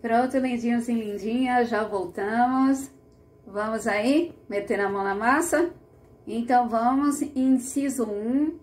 Pronto, lindinhos e lindinhas, já voltamos. Vamos aí, meter a mão na massa? Então, vamos em inciso 1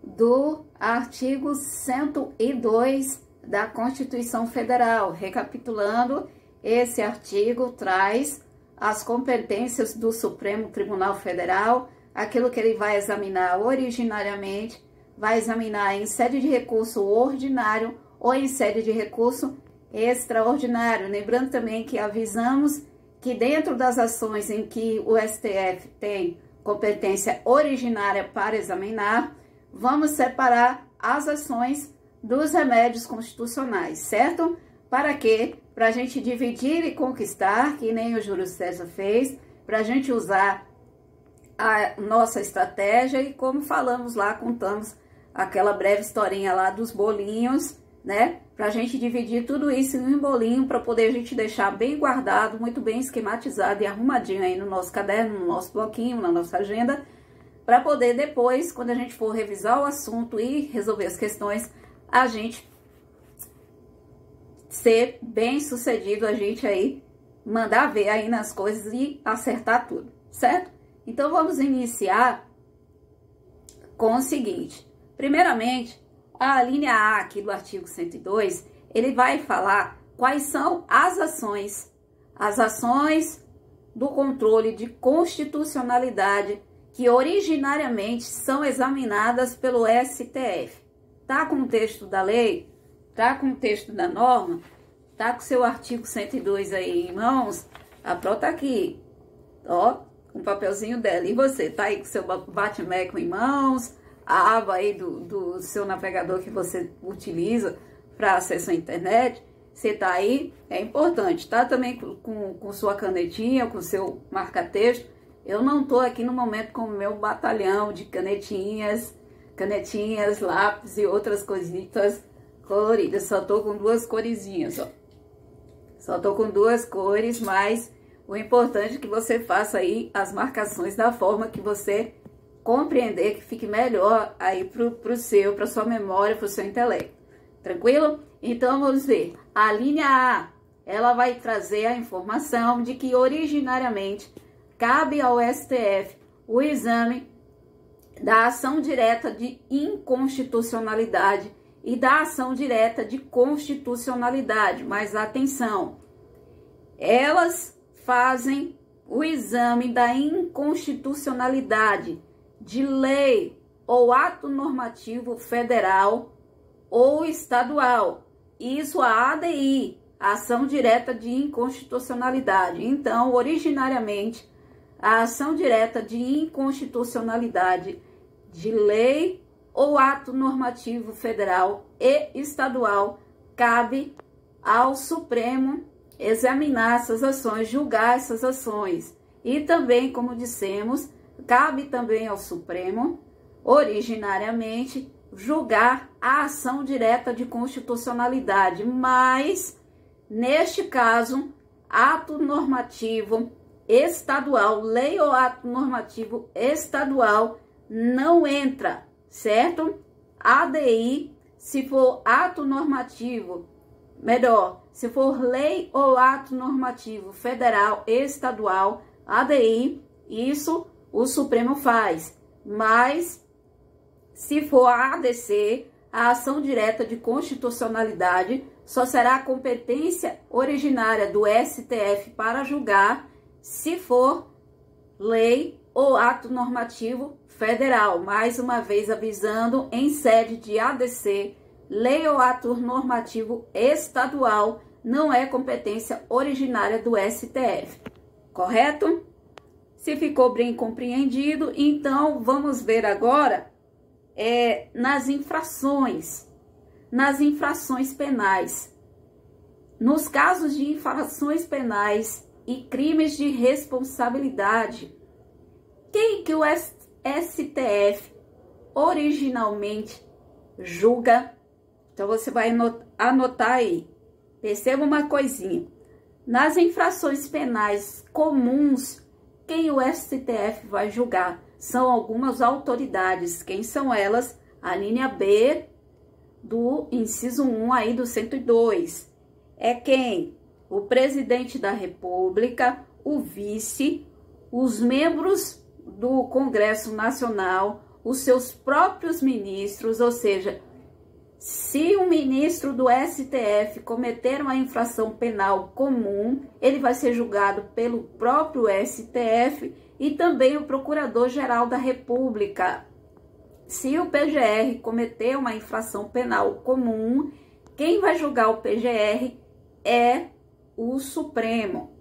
do artigo 102 da Constituição Federal. Recapitulando, esse artigo traz as competências do Supremo Tribunal Federal, aquilo que ele vai examinar originariamente, vai examinar em sede de recurso ordinário ou em sede de recurso extraordinário. Lembrando também que avisamos que dentro das ações em que o STF tem competência originária para examinar, vamos separar as ações dos remédios constitucionais, certo? Para quê? Para a gente dividir e conquistar, que nem o Júlio César fez, para a gente usar a nossa estratégia e como falamos lá, contamos aquela breve historinha lá dos bolinhos, né? Para a gente dividir tudo isso em um bolinho, para poder a gente deixar bem guardado, muito bem esquematizado e arrumadinho aí no nosso caderno, no nosso bloquinho, na nossa agenda, para poder depois, quando a gente for revisar o assunto e resolver as questões, a gente ser bem sucedido, a gente aí mandar ver aí nas coisas e acertar tudo, certo? Então vamos iniciar com o seguinte. Primeiramente, a linha A aqui do artigo 102, ele vai falar quais são as ações do controle de constitucionalidade que originariamente são examinadas pelo STF. Tá com o texto da lei? Tá com o texto da norma? Tá com o seu artigo 102 aí em mãos? Anota aqui, ó, com o papelzinho dela. E você, tá aí com o seu bate-meco em mãos? A aba aí do seu navegador que você utiliza para acesso à internet, você tá aí, é importante, tá? Também com sua canetinha, com seu marca-texto. Eu não tô aqui no momento com o meu batalhão de canetinhas, lápis e outras coisitas coloridas. Só tô com duas coresinhas, ó. Só tô com duas cores, mas o importante é que você faça aí as marcações da forma que você compreender, que fique melhor aí para sua memória, para o seu intelecto. Tranquilo? Então vamos ver. A linha A, ela vai trazer a informação de que originariamente cabe ao STF o exame da ação direta de inconstitucionalidade e da ação direta de constitucionalidade. Mas atenção, elas fazem o exame da inconstitucionalidade de lei ou ato normativo federal ou estadual. Isso a ADI, a ação direta de inconstitucionalidade. Então, originariamente, a ação direta de inconstitucionalidade de lei ou ato normativo federal e estadual cabe ao Supremo examinar essas ações, julgar essas ações. E também, como dissemos, cabe também ao Supremo, originariamente, julgar a ação direta de constitucionalidade, mas, neste caso, ato normativo estadual, lei ou ato normativo estadual, não entra, certo? ADI, se for ato normativo, melhor, se for lei ou ato normativo federal e estadual, ADI, isso o Supremo faz, mas se for a ADC, a ação direta de constitucionalidade, só será a competência originária do STF para julgar se for lei ou ato normativo federal. Mais uma vez avisando, em sede de ADC, lei ou ato normativo estadual não é competência originária do STF. Correto? Se ficou bem compreendido, então vamos ver agora nas infrações penais. Nos casos de infrações penais e crimes de responsabilidade, quem que o STF originalmente julga? Então você vai anotar aí. Perceba uma coisinha. Nas infrações penais comuns, quem o STF vai julgar? São algumas autoridades. Quem são elas? A linha B do inciso 1 aí do 102. É quem? o presidente da República, o vice, os membros do Congresso Nacional, os seus próprios ministros, ou seja, se um ministro do STF cometer uma infração penal comum, ele vai ser julgado pelo próprio STF e também o Procurador-Geral da República. Se o PGR cometer uma infração penal comum, quem vai julgar o PGR é o Supremo.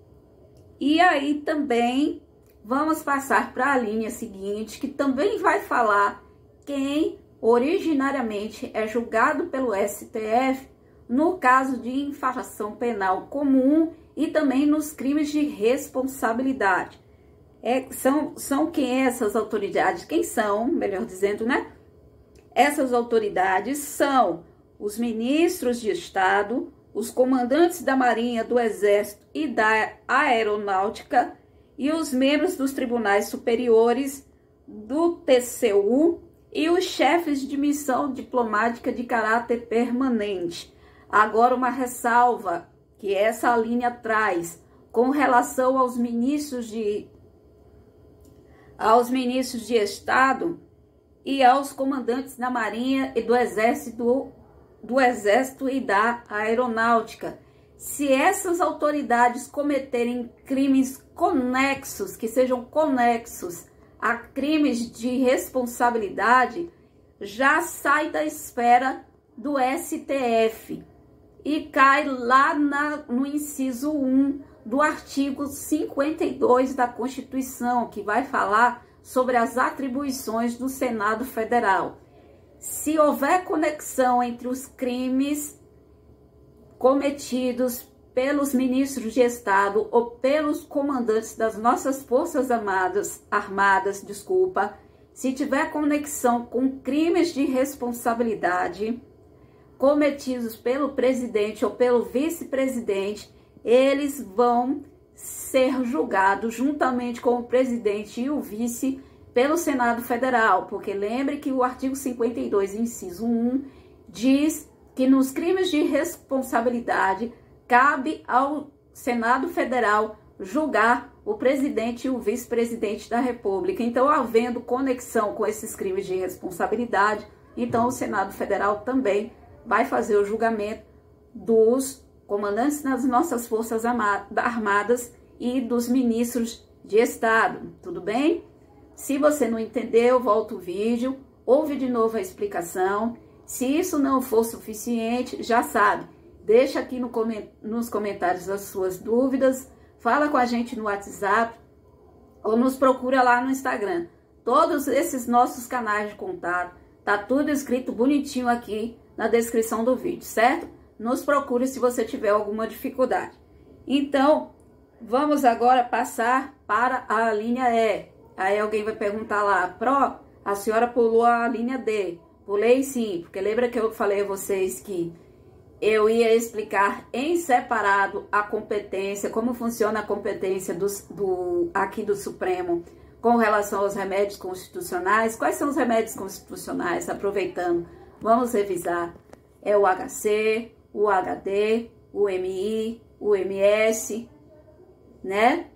E aí também vamos passar para a linha seguinte, que também vai falar quem originariamente é julgado pelo STF no caso de infração penal comum e também nos crimes de responsabilidade. São quem essas autoridades? Quem são, melhor dizendo, né? Essas autoridades são os ministros de Estado, os comandantes da Marinha, do Exército e da Aeronáutica e os membros dos tribunais superiores, do TCU e os chefes de missão diplomática de caráter permanente. Agora, uma ressalva que essa linha traz com relação aos ministros de Estado e aos comandantes da Marinha e do Exército e da Aeronáutica. Se essas autoridades cometerem crimes conexos, que sejam conexos a crimes de responsabilidade, já sai da esfera do STF e cai lá no inciso 1 do artigo 52 da Constituição, que vai falar sobre as atribuições do Senado Federal. Se houver conexão entre os crimes cometidos pelos ministros de Estado ou pelos comandantes das nossas Forças Armadas, se tiver conexão com crimes de responsabilidade cometidos pelo presidente ou pelo vice-presidente, eles vão ser julgados juntamente com o presidente e o vice pelo Senado Federal, porque lembre que o artigo 52, inciso 1, diz que nos crimes de responsabilidade cabe ao Senado Federal julgar o presidente e o vice-presidente da República. Então, havendo conexão com esses crimes de responsabilidade, então o Senado Federal também vai fazer o julgamento dos comandantes das nossas Forças Armadas e dos ministros de Estado, tudo bem? Se você não entendeu, volta o vídeo, ouve de novo a explicação. Se isso não for suficiente, já sabe, deixa aqui nos comentários as suas dúvidas, fala com a gente no WhatsApp ou nos procura lá no Instagram. Todos esses nossos canais de contato, tá tudo escrito bonitinho aqui na descrição do vídeo, certo? Nos procure se você tiver alguma dificuldade. Então, vamos agora passar para a linha E. Aí alguém vai perguntar lá, Pro, a senhora pulou a linha D. Pulei sim, porque lembra que eu falei a vocês que eu ia explicar em separado a competência, como funciona a competência aqui do Supremo com relação aos remédios constitucionais. Quais são os remédios constitucionais? Aproveitando, vamos revisar. É o HC, o HD, o MI, o MS, né?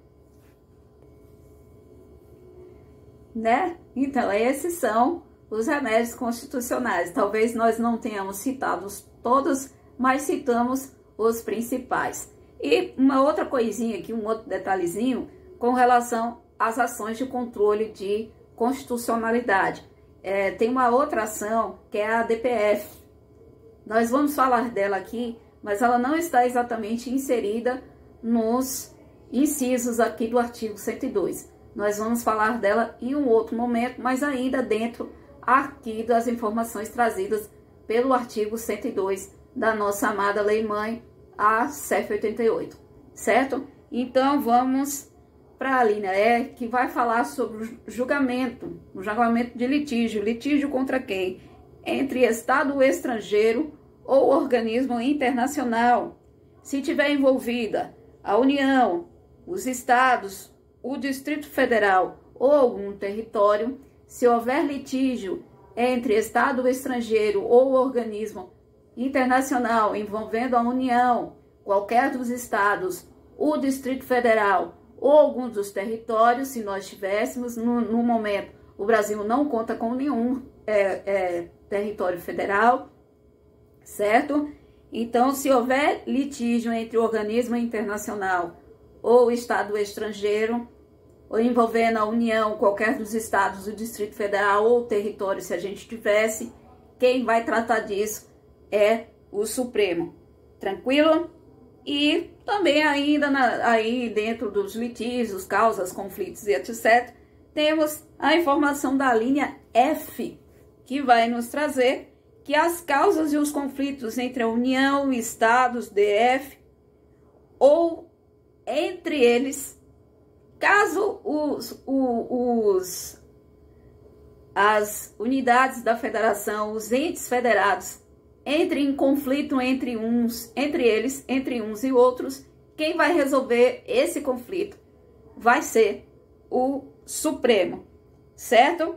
Então, esses são os remédios constitucionais. Talvez nós não tenhamos citado todos, mas citamos os principais. E uma outra coisinha aqui, um outro detalhezinho, com relação às ações de controle de constitucionalidade. Tem uma outra ação, que é a DPF. Nós vamos falar dela aqui, mas ela não está exatamente inserida nos incisos aqui do artigo 102. Nós vamos falar dela em um outro momento, mas ainda dentro aqui das informações trazidas pelo artigo 102 da nossa amada Lei Mãe, a CEF 88, certo? Então, vamos para a linha E, que vai falar sobre o julgamento de litígio. Litígio contra quem? Entre Estado estrangeiro ou organismo internacional. Se tiver envolvida a União, os Estados, o Distrito Federal ou algum território, se houver litígio entre Estado estrangeiro ou organismo internacional envolvendo a União, qualquer dos estados, o Distrito Federal ou alguns dos territórios, se nós tivéssemos, no momento, o Brasil não conta com nenhum território federal, certo? Então, se houver litígio entre o organismo internacional ou o estado estrangeiro, ou envolvendo a União, qualquer dos estados, o Distrito Federal ou o território, se a gente tivesse, quem vai tratar disso é o Supremo. Tranquilo? E também ainda aí dentro dos litígios, causas, conflitos e etc., temos a informação da linha F, que vai nos trazer que as causas e os conflitos entre a União, estados, DF, ou entre eles, caso as unidades da federação, os entes federados, entrem em conflito entre eles, entre uns e outros, quem vai resolver esse conflito vai ser o Supremo, certo?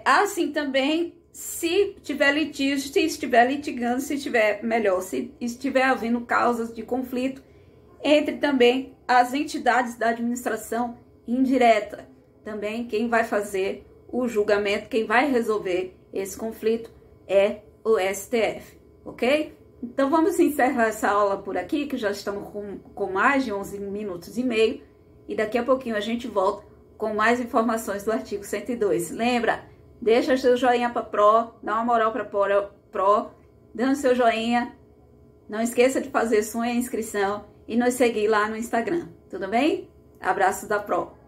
Assim também, se tiver litígio, se estiver litigando, se estiver havendo causas de conflito entre também as entidades da administração indireta, também quem vai fazer o julgamento, quem vai resolver esse conflito é o STF, ok? Então vamos encerrar essa aula por aqui, que já estamos com mais de 11 minutos e meio, e daqui a pouquinho a gente volta com mais informações do artigo 102. Lembra, deixa seu joinha para Pro, dá uma moral para Pro, dando seu joinha, não esqueça de fazer sua inscrição e nos seguir lá no Instagram, tudo bem? Abraço da Pro.